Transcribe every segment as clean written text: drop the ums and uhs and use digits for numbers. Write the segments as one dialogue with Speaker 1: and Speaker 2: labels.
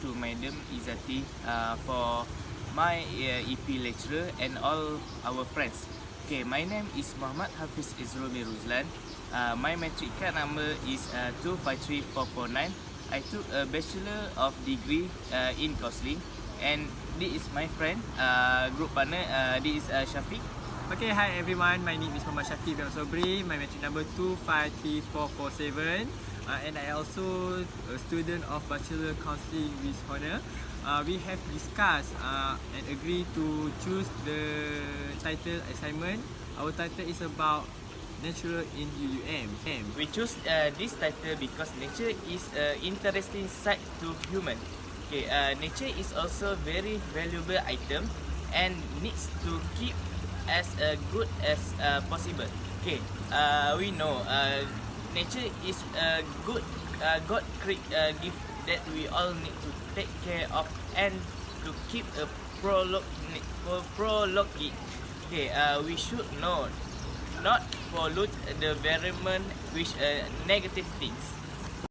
Speaker 1: to Madam Izati for my EP lecturer and all our friends. Okay, my name is Muhammad Hafiz Izrumi Ruzlan. My matric card number is 253449. I took a Bachelor of Degree in Counselling, and this is my friend, group partner, this is Shafiq.
Speaker 2: Okay, hi everyone. My name is Muhammad Shafiq bin Sobri. My matric number 253447. And I also a student of Bachelor Counselling with Honor. We have discussed and agreed to choose the title assignment. Our title is about natural in UUM.
Speaker 1: We choose this title because nature is an interesting side to human. Okay, nature is also very valuable item and needs to keep as good as possible. Okay, we know nature is a good God gift that we all need to take care of and to keep a prologue it. Okay, we should know not pollute the environment with negative things.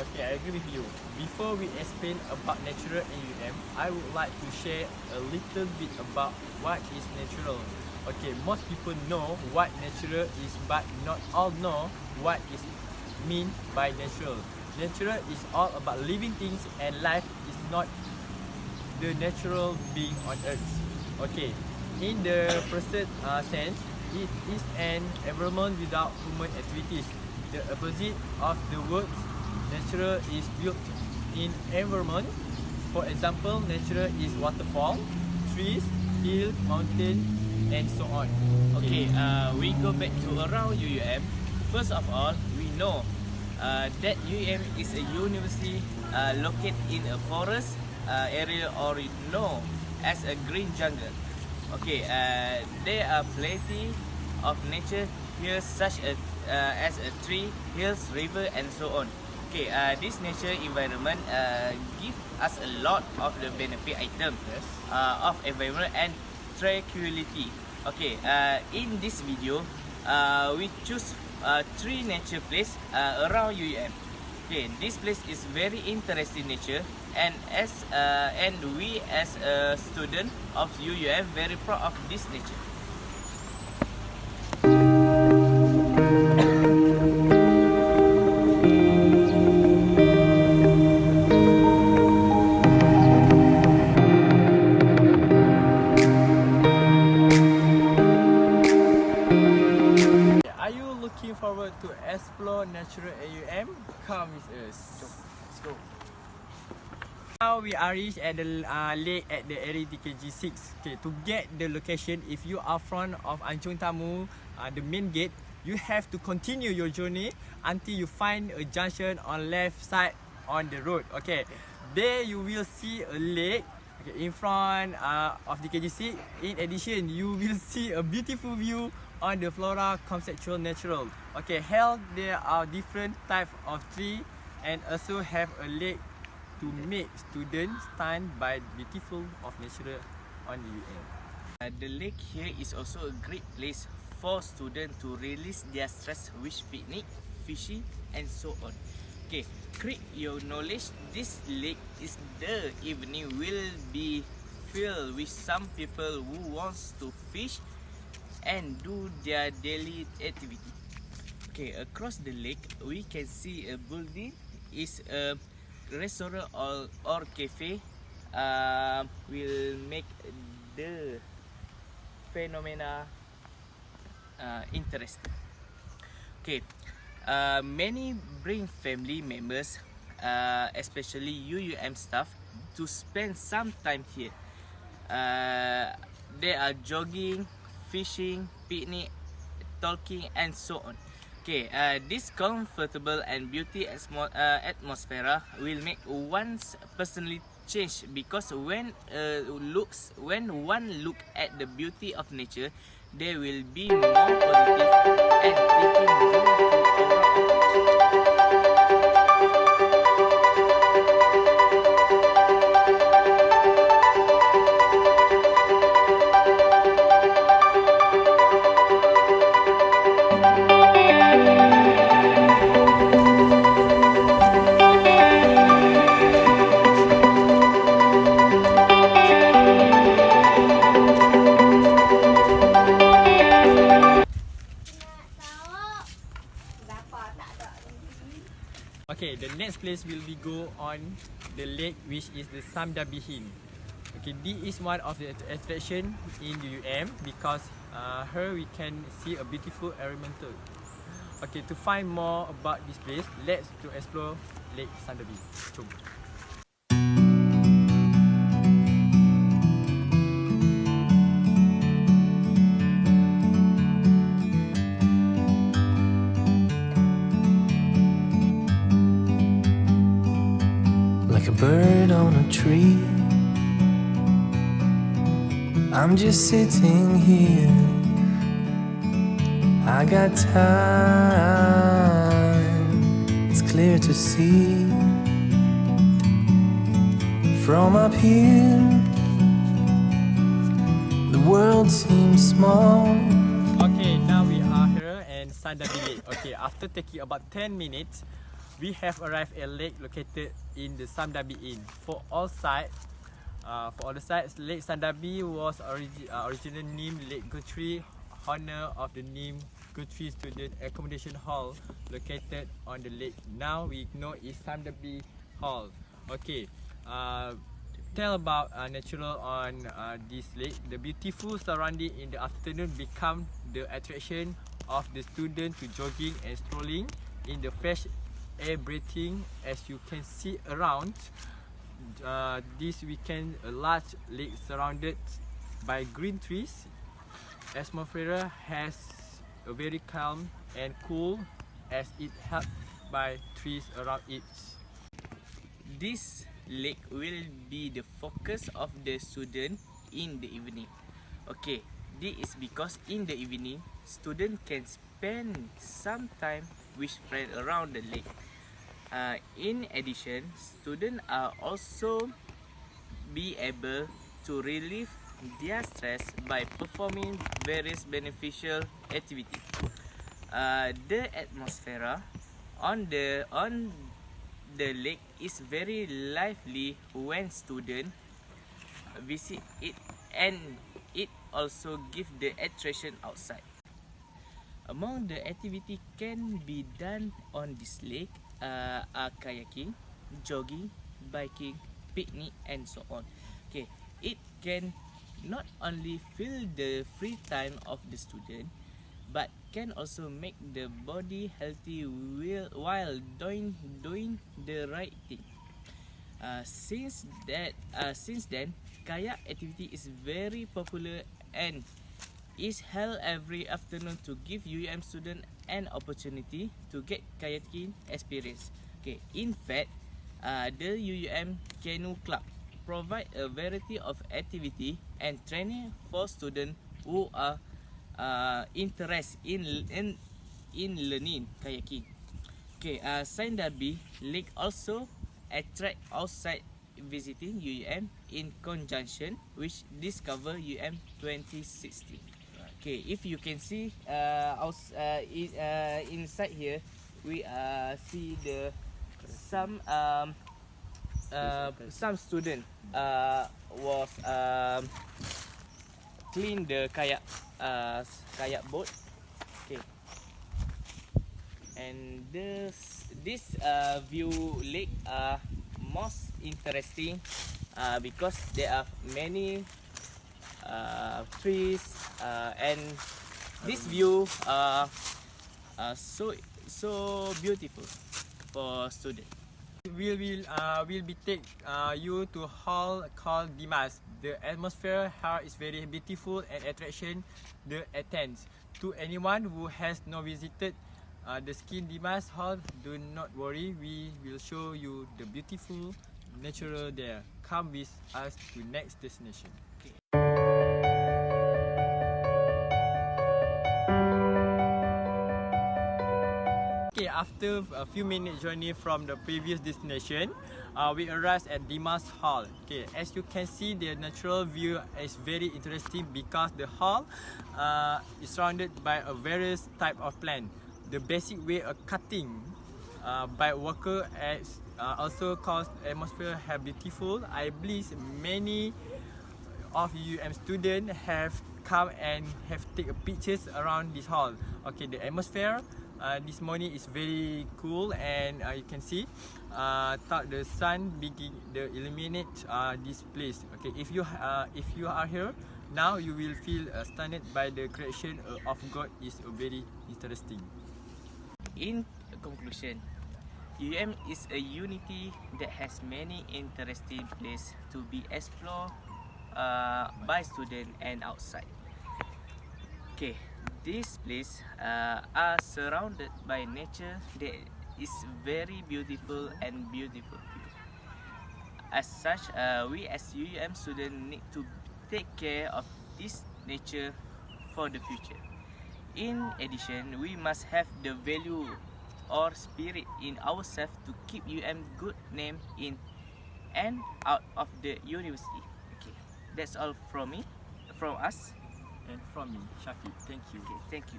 Speaker 2: Okay, I agree with you. Before we explain about natural in UM, I would like to share a little bit about what is natural. Okay, most people know what natural is, but not all know what is mean by natural. Natural is all about living things, and life is not the natural being on earth. Okay, in the first sense, it is an environment without human activities. The opposite of the words natural is built in environment. For example, natural is waterfall, trees, hill, mountain, and so on.
Speaker 1: Okay, we go back to around UUM. First of all, we know that UUM is a university located in a forest area, or known as a green jungle. Okay, there are plenty of nature here, such as a tree, hills, river, and so on. Okay, this nature environment give us a lot of the benefit item of environment and tranquility. Okay, in this video, we choose 3 nature place around UUM. Okay, this place is very interesting nature, and we as a student of UUM very proud of this nature.
Speaker 2: Looking forward to explore natural AUM? Come with us.
Speaker 1: Let's go.
Speaker 2: Now we are reached at the lake at the area DKG6. Okay, to get the location, if you are front of Anjung Tamu, the main gate, you have to continue your journey until you find a junction on left side on the road. Okay, there you will see a lake. Okay, in front of DKG6. In addition, you will see a beautiful view on the flora conceptual natural. Okay, here there are different types of tree and also have a lake to make students stunned by beautiful of natural on the UM.
Speaker 1: The lake here is also a great place for students to release their stress with picnic, fishing, and so on. Okay, create your knowledge. This lake is the evening will be filled with some people who wants to fish and do their daily activity. Okay, across the lake we can see a building is a restaurant or cafe. Will make the phenomena interesting. Okay, many bring family members, especially UUM staff, to spend some time here. They are jogging, fishing, picnic, talking, and so on. Okay, this comfortable and beauty atmosphere will make one's personality change, because when one look at the beauty of nature, they will be more positive and taking joy to aura.
Speaker 2: the next place will be go on the lake, which is the Samdabihin. Okay, this is one of the attraction in UUM because here we can see a beautiful environmental. Okay, to find more about this place, let's to explore Lake Samdabi. Jom.
Speaker 3: Like a bird on a tree, I'm just sitting here. I got time, it's clear to see. From up here, the world seems small.
Speaker 2: Okay, now we are here in Samdabi Lake. Okay, after taking about 10 minutes, we have arrived at a lake located in the Samdabi Inn. For all the sites, Lake Samdabi was originally named Lake Guthrie, honor of the name Guthrie Student Accommodation Hall located on the lake. Now we know it's Samdabi Hall. Okay, tell about natural on this lake. The beautiful surrounding in the afternoon become the attraction of the student to jogging and strolling in the fresh air breathing. As you can see around this weekend, a large lake surrounded by green trees. Atmosphere has a very calm and cool as it helped by trees around it.
Speaker 1: This lake will be the focus of the student in the evening. Okay, this is because in the evening, student can spend some time with friends around the lake. In addition, students are also be able to relieve their stress by performing various beneficial activities. The atmosphere on the lake is very lively when students visit it, and it also gives the attraction outside. Among the activity can be done on this lake are kayaking, jogging, biking, picnic, and so on. Okay, it can not only fill the free time of the student, but can also make the body healthy while doing the right thing. Since then, kayak activity is very popular and is held every afternoon to give UUM students an opportunity to get kayaking experience. Okay, in fact, the UUM Canoe Club provide a variety of activity and training for students who are interested in learning kayaking. Okay, Samdabi Lake also attract outside visiting UUM in conjunction with Discover UUM 2016. Okay, if you can see inside here, we see some student was clean the kayak boat. Okay, and this view lake are most interesting because there are many trees and this view so beautiful for students.
Speaker 2: Will be take you to hall called Dimas. The atmosphere here is very beautiful and attraction the attends. To anyone who has not visited the Skin Dimas Hall, do not worry. We will show you the beautiful natural there. Come with us to next destination. Okay, after a few minutes journey from the previous destination, we arrived at Dimas Hall. Okay, as you can see, the natural view is very interesting because the hall is surrounded by a various type of plant. The basic way of cutting by worker as also cause atmosphere have beautiful. I believe many of UUM students have come and have take pictures around this hall. Okay, the atmosphere this morning is very cool, and you can see the sun begin to illuminate this place. Okay, if you are here now, you will feel stunned by the creation of God. Is very interesting.
Speaker 1: In conclusion, UUM is a unity that has many interesting places to be explored by students and outside. Okay, these places are surrounded by nature that is very beautiful and beautiful. As such, we as UUM students need to take care of this nature for the future. In addition, we must have the value or spirit in ourselves to keep UUM good name in and out of the university. Okay, that's all from me, from us.
Speaker 2: And from me, Shafiq. Thank you.
Speaker 1: Okay, thank you.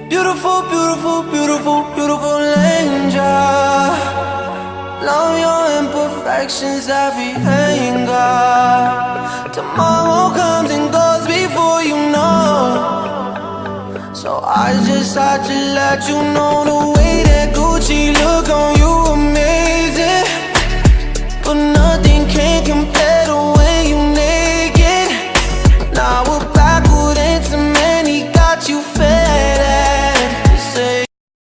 Speaker 3: Beautiful, beautiful, beautiful, beautiful angel. Love your imperfections, everything, God. Tomorrow comes and goes before you know. So I just had to let you know the way that Gucci look on you amazing. But nothing can compare to when you naked. Now